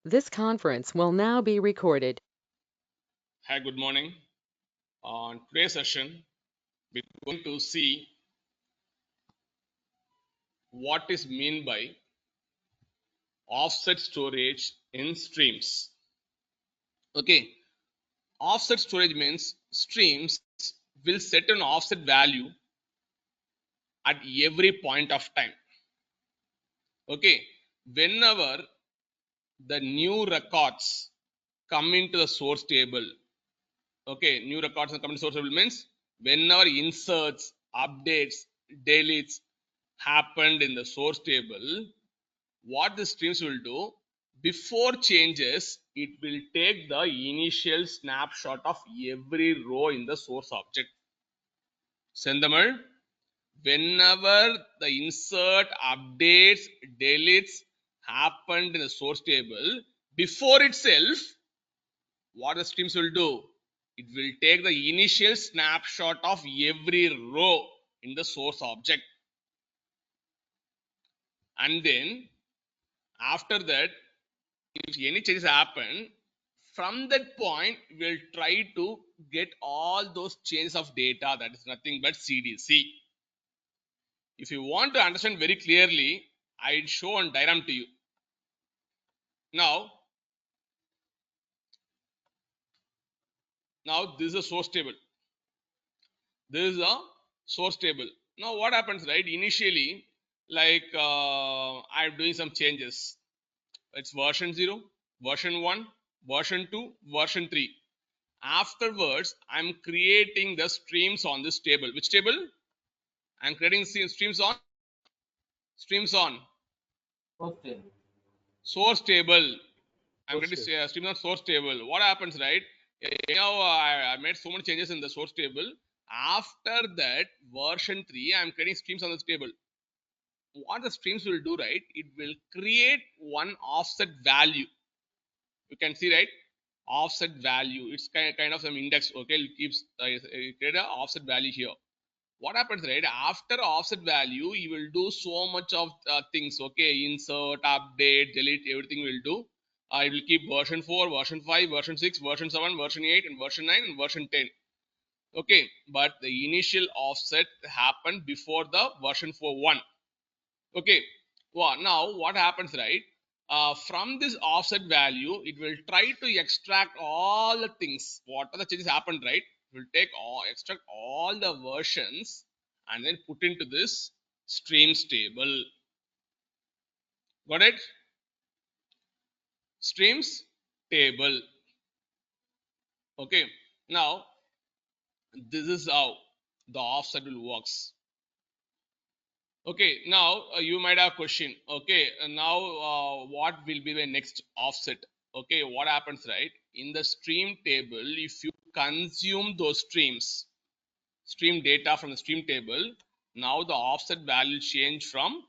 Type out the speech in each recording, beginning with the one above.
This conference will now be recorded. Hi, good morning. On today's session, we're going to see what is meant by offset storage in streams. Okay, offset storage means streams will set an offset value at every point of time. Okay, whenever the new records come into the source table, okay, new records come into source table means whenever inserts, updates, deletes happened in the source table, what the streams will do, before changes, it will take the initial snapshot of every row in the source object. Sendamal, whenever the insert, updates, deletes happened in the source table, before itself, what the streams will do, it will take the initial snapshot of every row in the source object, and then after that, if any changes happen, from that point we'll try to get all those changes of data, that is nothing but CDC. If you want to understand very clearly, I'll show on diagram to you. Now this is a source table. This is a source table. Now what happens, right? Initially, like I'm doing some changes. It's version 0, version 1, version 2, version 3. Afterwards, I'm creating the streams on this table. Which table? I'm creating streams on source table. I'm creating streams on source table. What happens, right? Now I made so many changes in the source table. After that, version 3, I'm creating streams on this table. What the streams will do, right? It will create one offset value. You can see, right? Offset value. It's kind of some index. Okay, it keeps create an offset value here. What happens, right? After offset value, you will do so much of things. Okay, insert, update, delete, everything will do. It will keep version 4, version 5, version 6, version 7, version 8, and version 9, and version 10. Okay, but the initial offset happened before the version 4.1. Okay, well, now what happens, right? From this offset value, it will try to extract all the things. What are the changes happened, right? It will take extract all the versions and then put into this streams table. Got it? Streams table. Okay, now this is how the offset will works. Okay, now you might have a question. Okay, now what will be the next offset? Okay, what happens, right? In the stream table, if you consume those stream data from the stream table, now the offset value change from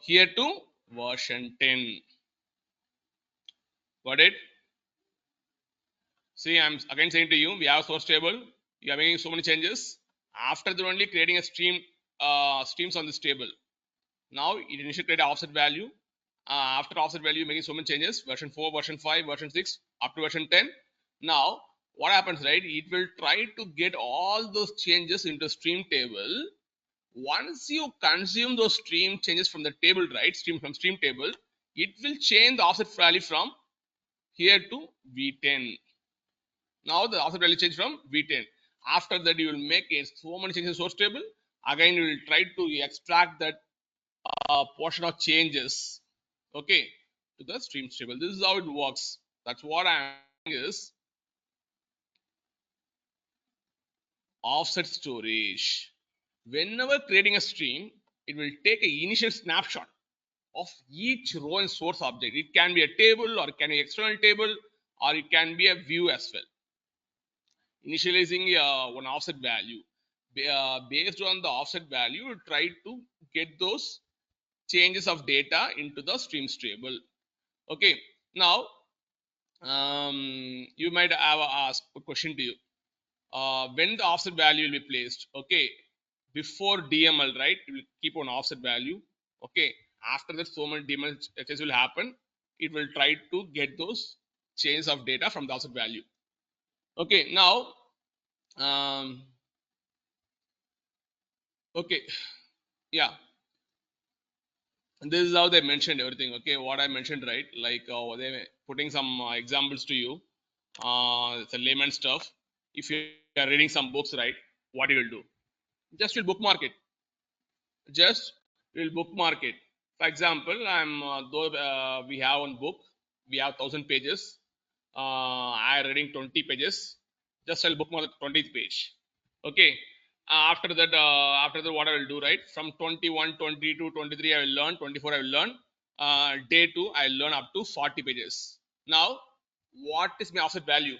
here to version 10. Got it? See, I'm again saying to you, we have a source table. You are making so many changes. After that, only creating a streams on this table. Now it initially create an offset value. After offset value, making so many changes, version 4, version 5, version 6, up to version 10. Now what happens, right? It will try to get all those changes into stream table. Once you consume those stream changes from the table, right? Stream table, it will change the offset value from here to V10. Now the offset value change from V10. After that, you will make so many changes in source table. Again, you will try to extract that portion of changes, okay, to the streams table. This is how it works. That's what I'm saying is offset storage. Whenever creating a stream, it will take an initial snapshot of each row and source object. It can be a table, or it can be external table, or it can be a view as well. Initializing one offset value. Based on the offset value, you try to get those changes of data into the streams table. Okay, now you might have asked a question to you. When the offset value will be placed, okay, before DML, right? It will keep on offset value. Okay, after that, so many DML changes will happen. it will try to get those chains of data from the offset value. Okay, now okay, yeah, and this is how they mentioned everything. Okay, what I mentioned, right? Like they putting some examples to you. It's a layman stuff. If you are reading some books, right, what you will do? Just will bookmark it. Just will bookmark it. For example, I'm though we have one book, we have 1,000 pages. I reading 20 pages. Just I'll bookmark the 20th page. Okay. After that, what I will do, right? From 21, 22, 23, I will learn. 24, I will learn. Day 2, I will learn up to 40 pages. Now, what is my offset value?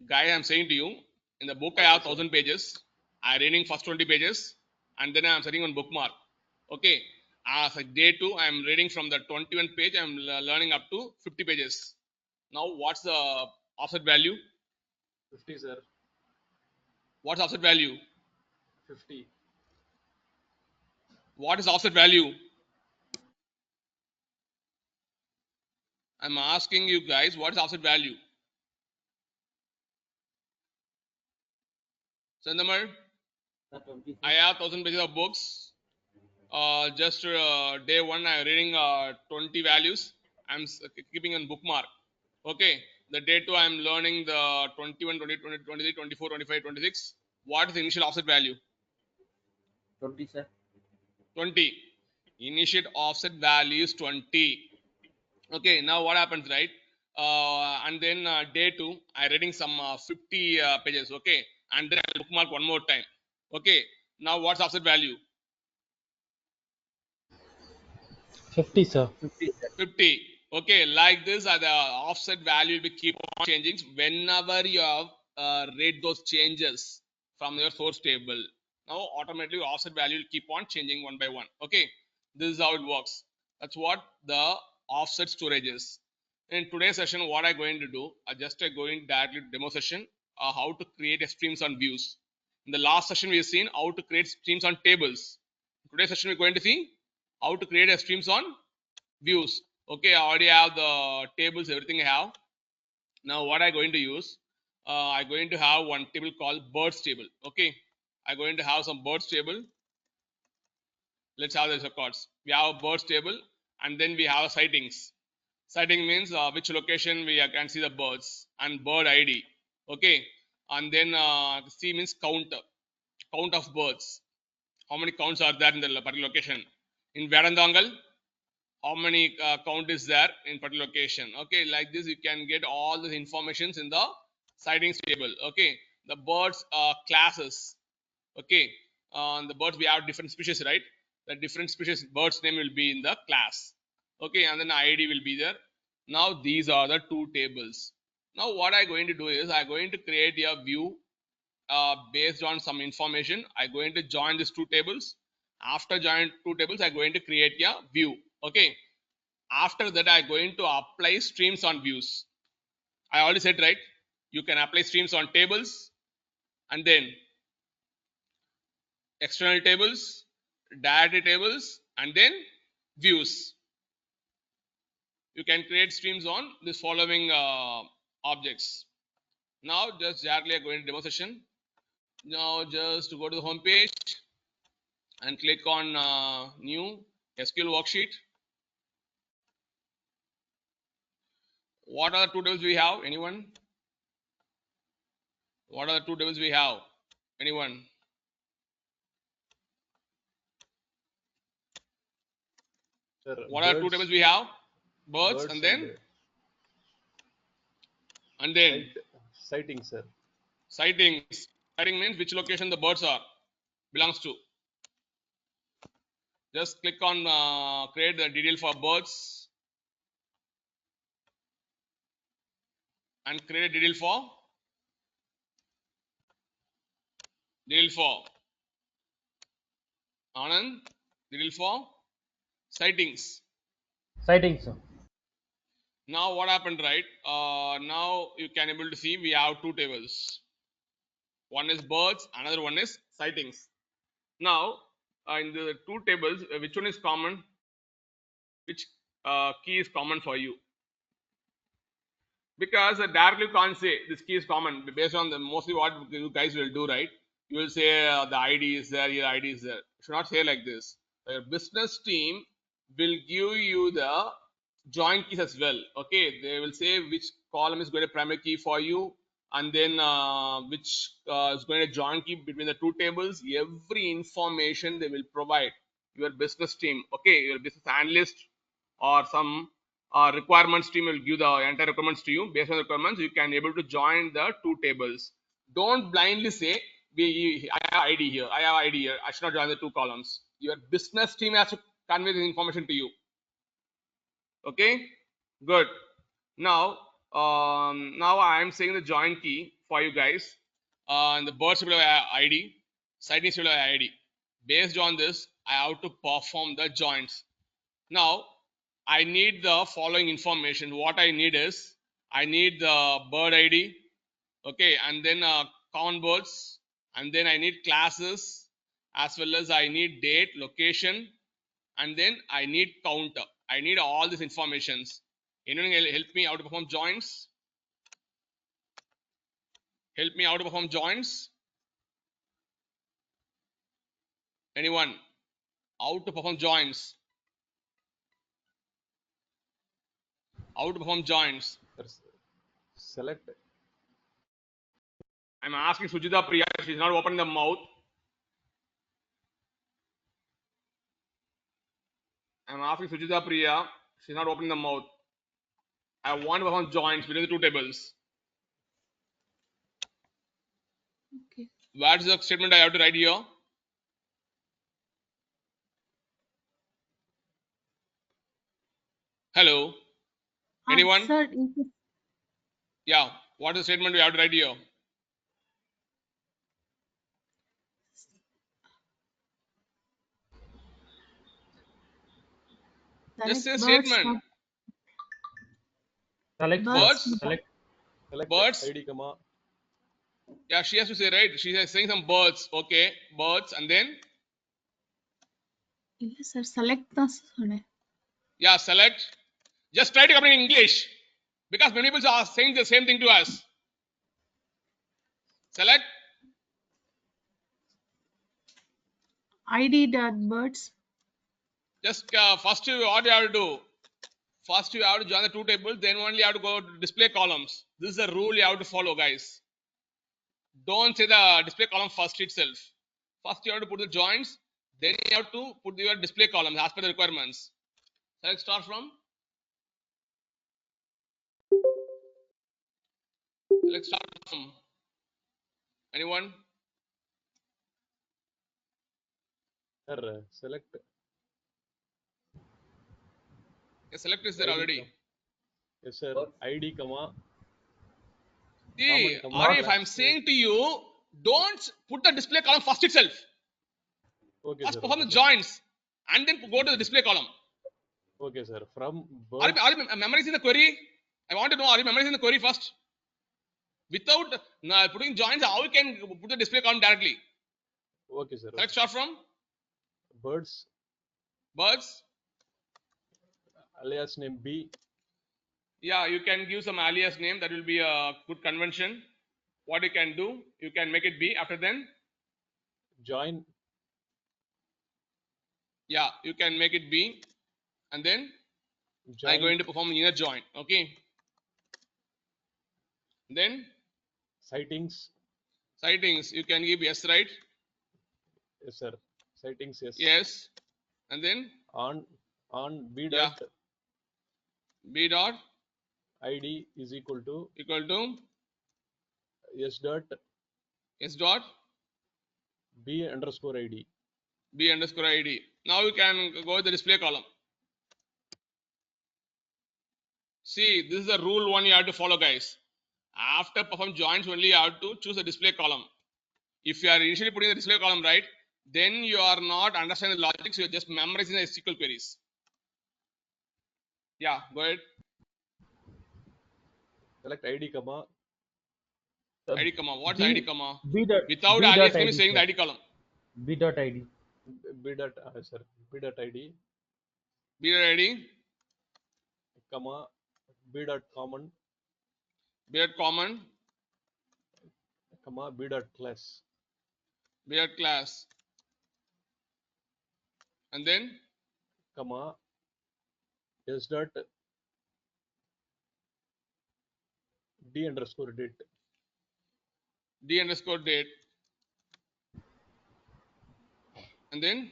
Guy, I'm saying to you, in the book I have 1,000 pages. I'm reading first 20 pages, and then I'm setting on bookmark. Okay. As day 2, I'm reading from the 21 page. I'm learning up to 50 pages. Now, what's the offset value? 50, sir. What's offset value? 50. What is offset value? I'm asking you guys, what is offset value? Sandamar, I have 1,000 pages of books. Just day 1, I'm reading 20 values. I'm keeping on bookmark. Okay. The day 2, I'm learning the 21, 20, 20, 23, 24, 25, 26. What is the initial offset value? 20, sir. 20. Initial offset value is 20. Okay, now what happens, right? And then day 2, I'm reading some 50 pages. Okay, and then I'll bookmark one more time. Okay, now what's offset value? 50, sir. 50, sir. 50. Okay, like this, the offset value will keep on changing whenever you have read those changes from your source table. Now, automatically, offset value will keep on changing one by one. Okay, this is how it works. That's what the offset storage is. In today's session, what I'm going to do, I just going directly to demo session, how to create a streams on views. In the last session, we have seen how to create streams on tables. In today's session, we're going to see how to create a streams on views. Okay, I already have the tables, everything I have. Now what I'm going to use, I'm going to have one table called birds table. Okay, I'm going to have some birds table. Let's have the records. We have a birds table, and then we have sightings. Sighting means which location we can see the birds, and bird ID. Okay, and then C means count of birds. How many counts are there in the particular location? In Verandangal, how many count is there in particular location? Okay, like this you can get all the informations in the sightings table. Okay, the birds classes. Okay, the birds, we have different species, right? The different species birds name will be in the class. Okay, and then ID will be there. Now these are the two tables. Now what I'm going to do is I'm going to create a view based on some information. I'm going to join these two tables. After join two tables, I'm going to create a view. Okay, after that I'm going to apply streams on views. I already said, right, you can apply streams on tables, and then external tables, directory tables, and then views. You can create streams on this following objects. Now just directly go into demo session. Now just go to the home page and click on new SQL worksheet. What are the two tables we have? Anyone? What are the two tables we have? Anyone? Sir, What are the two tables we have? Birds, and then sighting, sir. sightings. Sighting means which location the birds are belongs to. Just click on create the detail for birds and create a detail for Anand, detail for sightings. Sighting, sir. Now what happened, right? Now you can able to see we have two tables. One is birds, another one is sightings. Now in the two tables, which one is common? which key is common for you. Because directly you can't say this key is common based on the mostly what you guys will do, right? You will say the ID is there, your ID is there. You should not say like this. Your business team will give you the join keys as well. Okay, they will say which column is going to primary key for you, and then which is going to join key between the two tables. Every information they will provide your business team. Okay, your business analyst or some requirements team will give the entire requirements to you. Based on the requirements, you can able to join the two tables. Don't blindly say I have ID here, I have ID here, I should not join the two columns. Your business team has to convey this information to you. Okay, good. Now now I am saying the join key for you guys. And the birds will have ID, sightings will have ID. Based on this, I have to perform the joins. Now I need the following information. What I need is I need the bird ID, okay, and then common birds, and then I need classes, as well as I need date, location, and then I need counter. I need all these informations. Anyone help me how to perform joins? Help me how to perform joins? Anyone? How to perform joins? How to perform joins? Select. I'm asking Sujita Priya. She's not opening the mouth. I'm asking Sujita Priya. She's not opening the mouth. I want to perform joins between the two tables. Okay. What is the statement I have to write here? Hello? Anyone? Sir, Yeah. What is the statement we have to write here? Just say statement. Select. Birds. Select Birds. ID, comma. Yeah, she has to say, right? She is saying some birds. Okay, birds, and then இல்ல sir, select தான் சொன்னேன். yeah, select. Just try to come in English, because many people are saying the same thing to us. Select. ID dot birds. Just first what you have to do? First you have to join the two tables, then only you have to go to display columns. This is the rule you have to follow, guys. Don't say the display column first itself. First you have to put the joins, then you have to put your display columns as per the requirements. Select start from. Select start from. Anyone? Sir, select. Yeah, select is there ID, already. Yes, sir. ID, comma. See, Common, comma, Arif, I'm saying to you, don't put the display column first itself. Okay, First sir. perform Okay, the joins and then go to the display column. okay, sir. From Are birds. you memorizing the query? I want to know, are you memorizing the query first? Without putting joins, how you can put the display column directly? Okay, sir. Select start from. Birds. Birds. Alias name B. Yeah, you can give some alias name. That will be a good convention. What you can do, you can make it B. After then, Join. yeah, you can make it B. And then Join. I'm going to perform inner join. Okay. Then Sightings. sightings, you can give yes, right? Yes, sir. Sightings. Yes. Yes. And then On B yeah, dot B dot ID is equal to S dot S dot B underscore ID. B underscore ID. Now you can go to the display column. See, this is the rule one you have to follow, guys. After perform joins, only you have to choose the display column. If you are initially putting the display column right, then you are not understanding the logic, so you're just memorizing the SQL queries. Yeah, go ahead. Select ID, comma. ID comma. What's ID comma? B dot, Without B alias dot name ID, is saying the sir. ID column. B dot ID. B dot sir. B dot ID. B dot ID. comma, b dot common, B dot common, comma, b dot class, B dot class, and then comma, s dot d underscore date, D underscore date, and then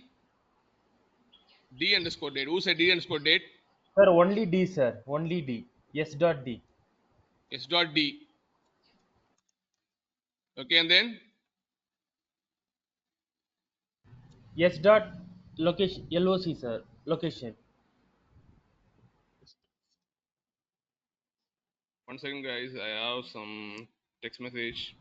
D underscore date. Who said D underscore date? Sir, only D, sir. Only D. S dot D. S dot D. Okay, and then S dot location. LOC, sir. Location. one second, guys. I have some text message.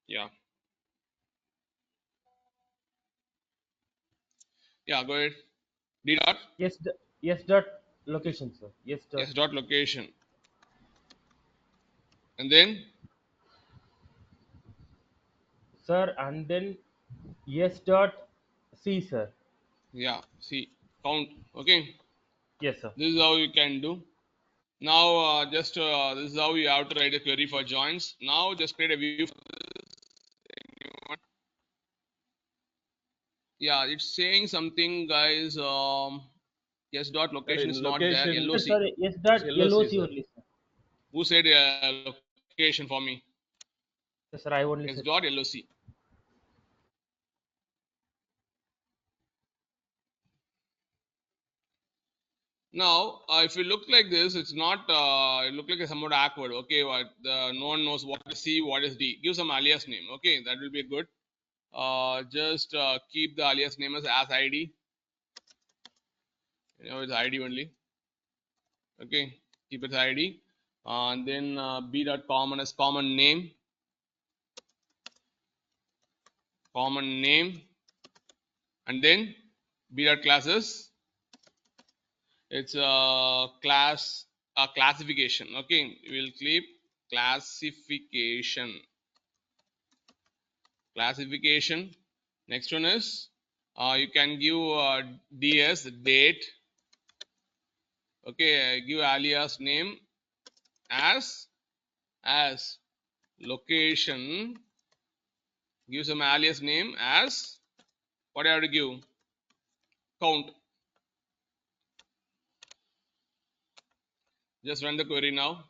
Yeah, yeah. Go ahead. D dot S dot location, sir. S dot location, and then Sir, and then S dot C, sir. yeah. See count. Okay, Yes, sir. this is how you can do. Now, just this is how you have to write a query for joins. Now, just create a view. Yeah, it's saying something, guys. S dot sir, location is in not there. location, Sir, LOC. sorry. S dot LOC, LOC sir. only, sir. Who said location for me? Yes, sir, I only S said. dot LOC. Now, if you look like this, it's not. It look like it's somewhat awkward. Okay, what no one knows what is C, what is D. Give some alias name. Okay, that will be good. Just keep the alias name as ID. You know, it's ID only. Okay, keep it ID. And then b dot common as common name, and then b dot classes. It's a classification. Okay, we will keep classification. Next one is you can give ds date. Okay, give alias name as location. Give some alias name as what do you have to give? Count. Just run the query now.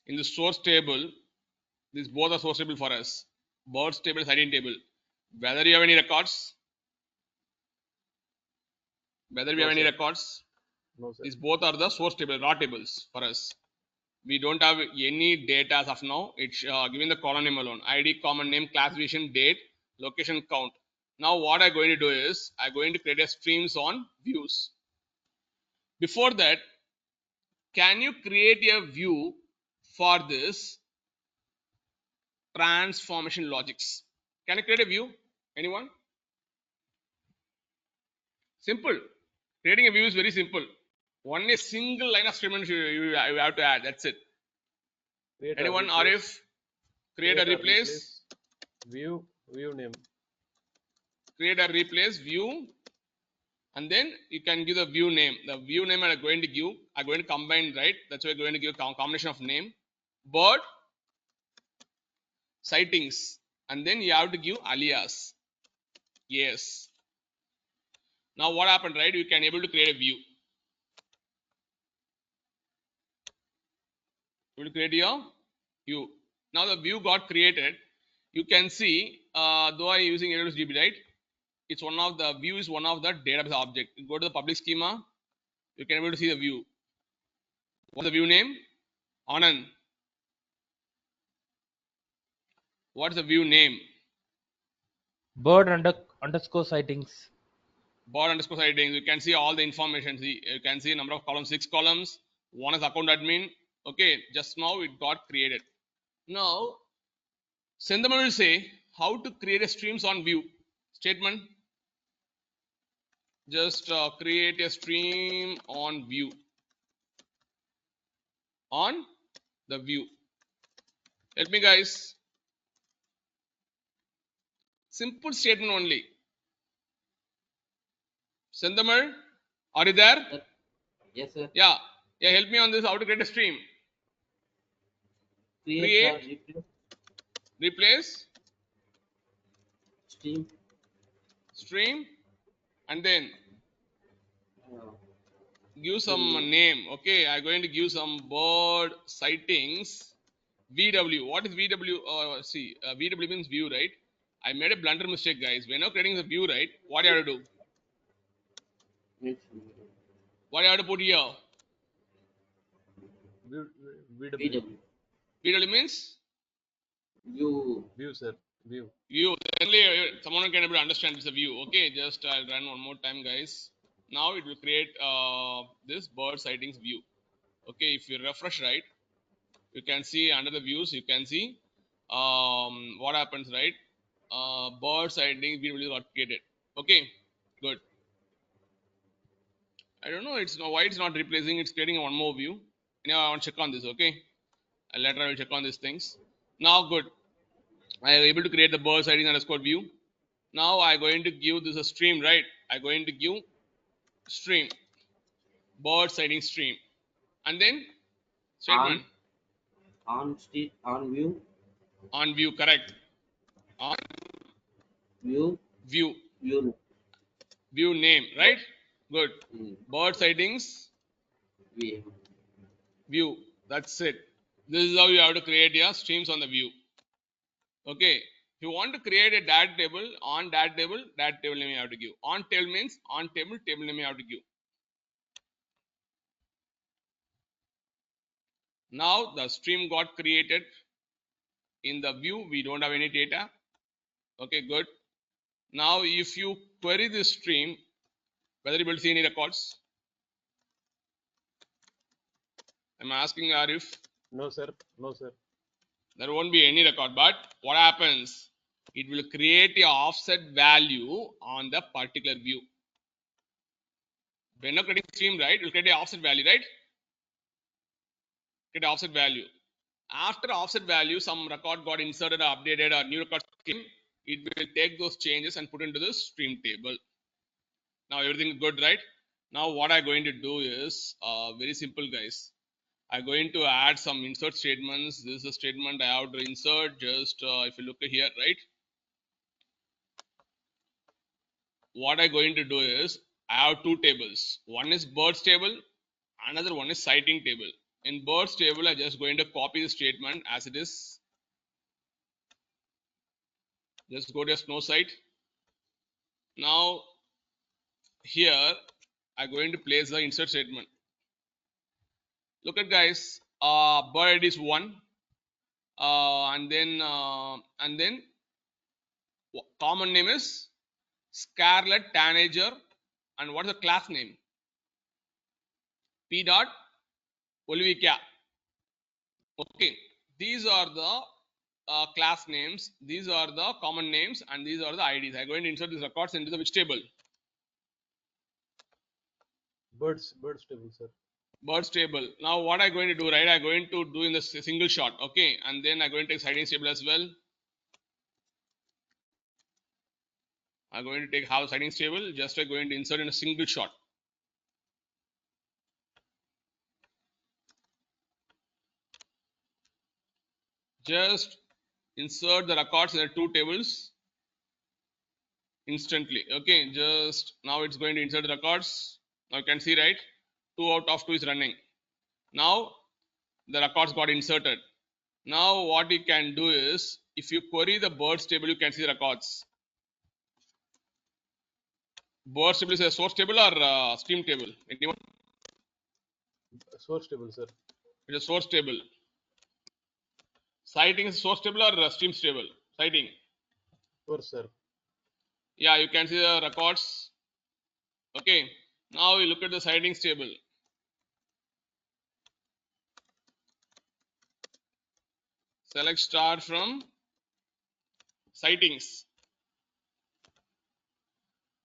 In the source table, these both are source table for us. Birds table is ID table. Whether you have any records, No, sir. No, sir. these both are the source table, raw tables for us. We don't have any data as of now. It's given the column name alone. ID, common name, classification, date, location, count. Now what I'm going to do is I'm going to create a streams on views. Before that, can you create a view for this transformation logics? Can you create a view? Anyone? Simple. Creating a view is very simple. Only a single line of statement you have to add. That's it. Create Anyone? a replace, Arif? Create a replace. View name. Create a replace view, and then you can give the view name. The view name I'm going to give. I'm going to combine, right? That's why I'm going to give a combination of name, bird, sightings, and then you have to give alias. Yes. Now what happened, right? You can able to create a view. You will create your view. Now the view got created. You can see, though I'm using AWS right? It's one of the view is one of the database object. You go to the public schema, you can able to see the view. What's the view name? Anand. What's the view name? Bird underscore sightings. Bird underscore sightings. You can see all the information. See, you can see number of columns, 6 columns. One is account admin. Okay, just now it got created. Now, Sendaman will say how to create a streams on view statement. Just create a stream on view. On the view. Help me, guys. Simple statement only. Sendamar, are you there? Sir. Yes, sir. Yeah. Yeah, help me on this. How to create a stream? Create or replace, stream, and then uh, give some to name. Okay, I'm going to give some bird sightings. VW. What is VW? VW means view, right? I made a blunder mistake, guys. When you're creating the view, right? What do you have to do? means What do you have to put here? VW. VW means View, sir. View. view. Only someone can able to understand it's a view. Okay, just I'll run one more time, guys. Now it will create this bird sightings view. Okay, if you refresh, right, you can see under the views, you can see what happens, right? Bird sighting VW got created. Okay, good. I don't know why it's not replacing. It's creating one more view. Now I want to check on this. Okay, later I will check on these things. Now good. I am able to create the bird sighting underscore view. Now I'm going to give this a stream, right? I'm going to give stream, bird sighting stream, and then statement on view, on view, correct? On view view name, right? Good. Bird sightings view. That's it. This is how you have to create your streams on the view. Okay. If you want to create a data table, on data table name you have to give. On table means on table name you have to give. Now the stream got created. In the view, we don't have any data. Okay, good. Now if you query this stream, whether you will see any records. I'm asking Arif. No, sir. No, sir. There won't be any record, but what happens? It will create a offset value on the particular view. When you're creating stream, right, it will create an offset value, right? Create an offset value. After offset value, some record got inserted or updated or new record came, it will take those changes and put into the stream table. Now everything is good, right? Now what I'm going to do is very simple, guys. I'm going to add some insert statements. This is a statement I have to insert. Just if you look here, right? What I'm going to do is I have two tables. One is birds table, another one is sighting table. In birds table, I'm just going to copy the statement as it is. Just go to a snow site. Now here I'm going to place the insert statement. Look at, guys, bird is 1, and then common name is scarlet tanager, and what is the class name? P dot Olvica. Okay, these are the class names, these are the common names, and these are the IDs. I'm going to insert these records into the which table? Birds table, sir. Birds table. Now what I'm going to do, right? I'm going to do in the single shot. Okay, and then I'm going to take sightings table as well. I'm going to take half sightings table. Just I'm going to insert in a single shot. Just insert the records in the two tables instantly. Okay, just now it's going to insert the records. Now you can see, right? 2 out of 2 is running. Now the records got inserted. Now what you can do is, if you query the birds table, you can see the records. Birds table is a source table or stream table? Anyone? Source table, sir. It's a source table. Sighting is source table or stream table? Sighting. Source, sir. Yeah, you can see the records. Okay. Now we look at the sightings table. Select start from sightings.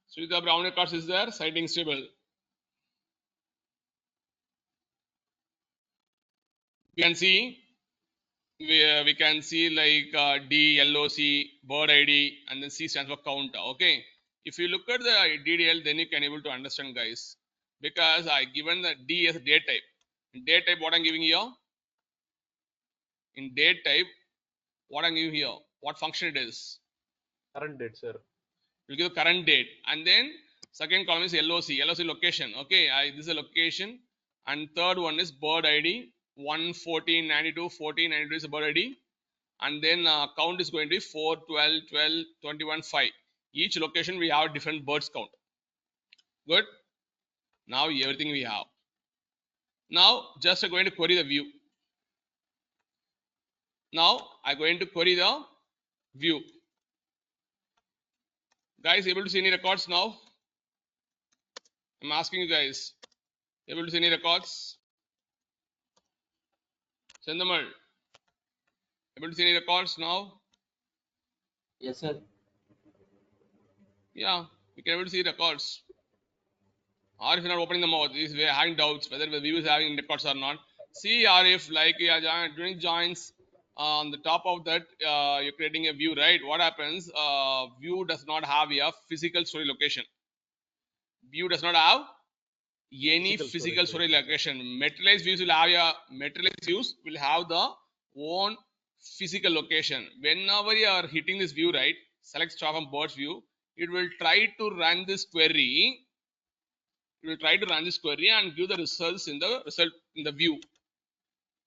So the brown records is there, sightings table. You can see we can see like D, LOC, bird ID, and then C stands for counter. Okay, if you look at the DDL, then you can able to understand, guys, because I given the D as a date type. In date type, what I'm giving here? In date type, what I'm giving here? What function it is? Current date, sir. We'll give current date, and then second column is LOC. LOC location. Okay, this is a location, and third one is bird ID. 11492 1492 is a bird ID, and then count is going to be 4 12 12 21 5. Each location we have different birds count. Good. Now everything we have. Now just going to query the view. Now I'm going to query the view. Guys, able to see any records now? I'm asking you guys, able to see any records? Chandamal, able to see any records now? Yes, sir. Yeah, we can able to see records. Or if you're not opening the mouth, if we're having doubts whether the view is having records or not, see, or if like doing joins on the top of that, you're creating a view, right? What happens? View does not have a physical storage location. View does not have any physical storage location. Materialized views will have the own physical location. Whenever you are hitting this view, right, select start from bird's view, it will try to run this query. It will try to run this query and give the results in the view.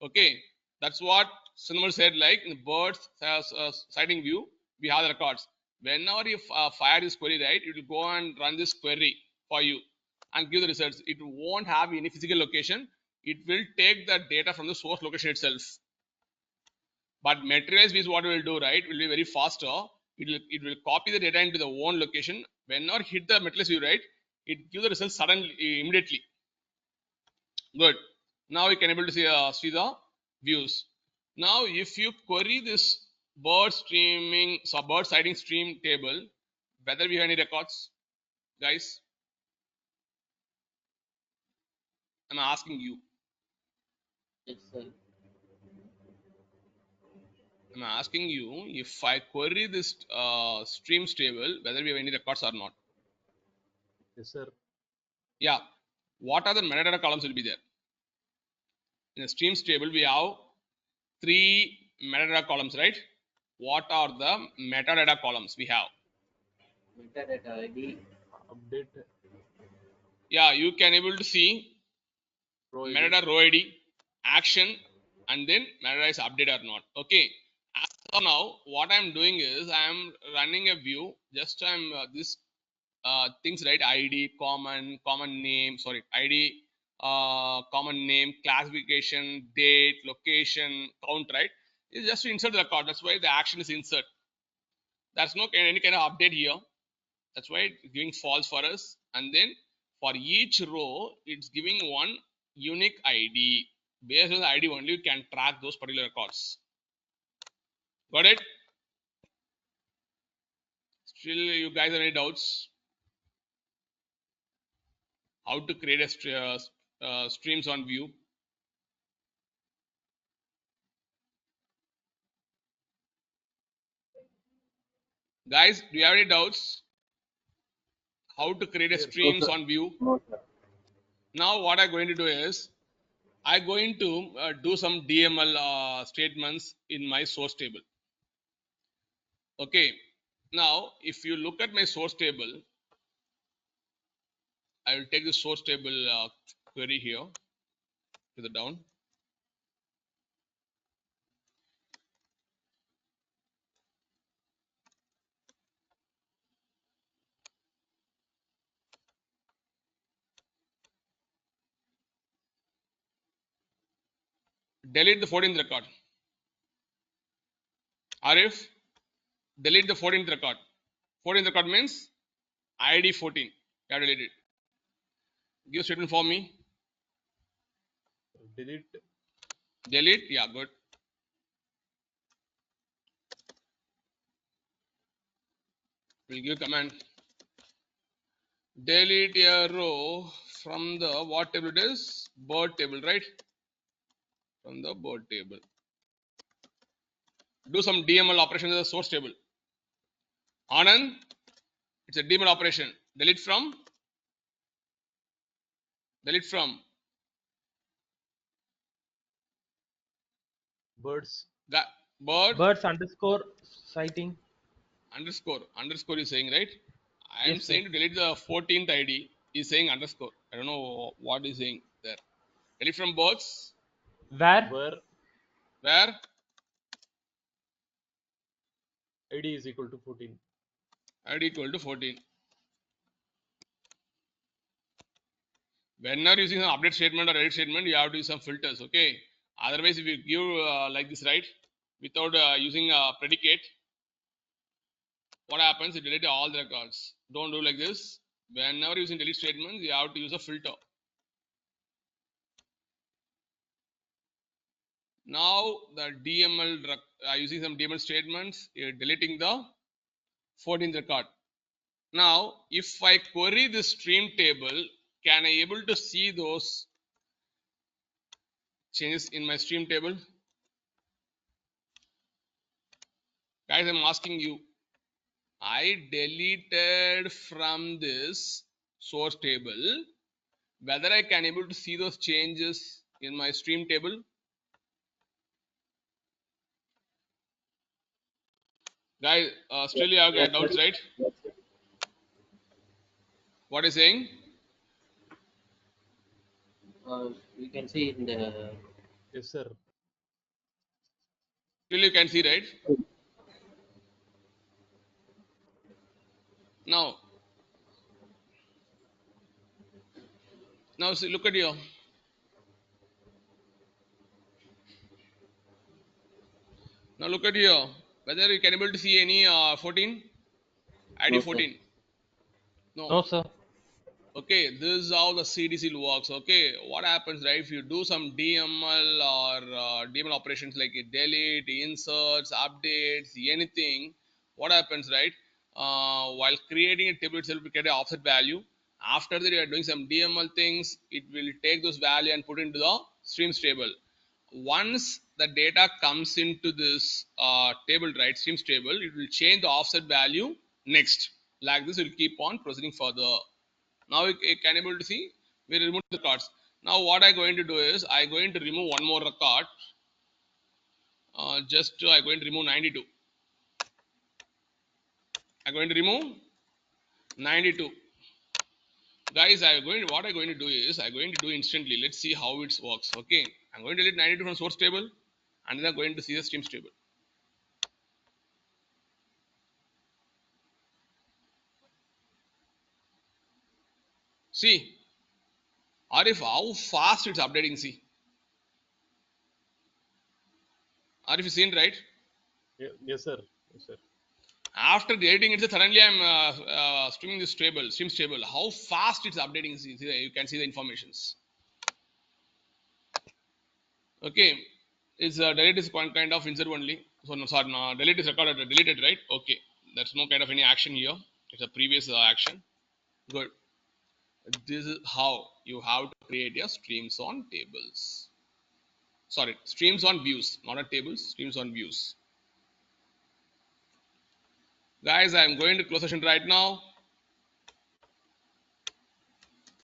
Okay, that's what Cinnamon said. Like in the birds sighting view, we have the records. Whenever you fire this query, right, it will go and run this query for you and give the results. It won't have any physical location. It will take the data from the source location itself. But materialized view is what it will do, right? It will be very faster. It will copy the data into the own location. Whenever hit the materialized view, right, it gives the results suddenly, immediately. Good. Now we can able to see the views. Now if you query this bird sighting stream table, whether we have any records, guys, I'm asking you. Yes, sir. I'm asking you, if I query this streams table, whether we have any records or not. Yes, sir. Yeah. What are the metadata columns will be there? In the streams table, we have 3 metadata columns, right? What are the metadata columns we have? Metadata ID. Update. Yeah, you can able to see metadata row ID, action, and then metadata is update or not. Okay. As of now, what I'm doing is I'm running a view. Just I'm this things, right? ID, common name, sorry, ID, common name, classification, date, location, count, right? It's just to insert the record. That's why the action is insert. There's no any kind of update here. That's why it's giving false for us. And then for each row, it's giving one unique ID. Based on the ID only, you can track those particular records. Got it? Still, you guys have any doubts? How to create a streams on view? Guys, do you have any doubts? How to create a streams on view? No, sir. Now what I'm going to do is, I'm going to do some DML statements in my source table. Okay. Now, if you look at my source table, I will take the source table query here to the down. Delete the 14th record. Arif, delete the 14th record. 14th record means ID 14. You have to delete it. Give statement for me. Delete. Delete. Yeah, good. We'll give command. Delete a row from the what table it is? Bird table, right? From the bird table. do some DML operation in the source table. Anand, it's a DML operation. Delete from Birds. bird Birds underscore citing. underscore is saying, right? I am Yes, sir. saying to delete the 14th ID. He's saying underscore. I don't know what he's saying there. Delete from birds. Where Where ID is equal to 14. ID equal to 14. When you're using an update statement or edit statement, you have to use some filters. Okay. Otherwise, if you give like this, right, without using a predicate, what happens? You delete all the records. Don't do like this. Whenever using delete statements, you have to use a filter. Now the DML using some DML statements, you're deleting the 14th record. Now, if I query this stream table, can I able to see those changes in my stream table? Guys, I'm asking you. I deleted from this source table, whether I can able to see those changes in my stream table. Guys, still you have Yes, doubts, sir. right? What is saying? We can see in the Yes, sir. Still you can see, right? Now see, look at here. Now look at here. Whether you can able to see any 14 ID no, sir. 14. No, sir. Okay, this is how the CDC works. Okay, what happens, right? If you do some DML or DML operations like delete, inserts, updates, anything, what happens, right? While creating a table itself, we get an offset value. After that, you are doing some DML things, it will take those value and put into the streams table. Once the data comes into this table, right, streams table, it will change the offset value next. Like this, it will keep on proceeding further. Now you can able to see we remove the records. Now what I'm going to do is I'm going to remove one more record. I'm going to remove 92. I'm going to remove 92. Guys, what I'm going to do is I'm going to do instantly. Let's see how it works. Okay, I'm going to delete 92 from source table, and then I'm going to see the streams table. See, or if how fast it's updating. See, or if you seen, right? Yes, sir. Yes, sir. After deleting it, suddenly I'm streaming this table, streams table. How fast it's updating? See, you can see the informations. Okay, it's delete is one kind of insert only. So no, sorry, no, delete is recorded, deleted, right? Okay, there's no kind of any action here. It's a previous action. Good. This is how you have to create your streams on tables. Sorry, streams on views, not a tables. Streams on views. Guys, I'm going to close session right now.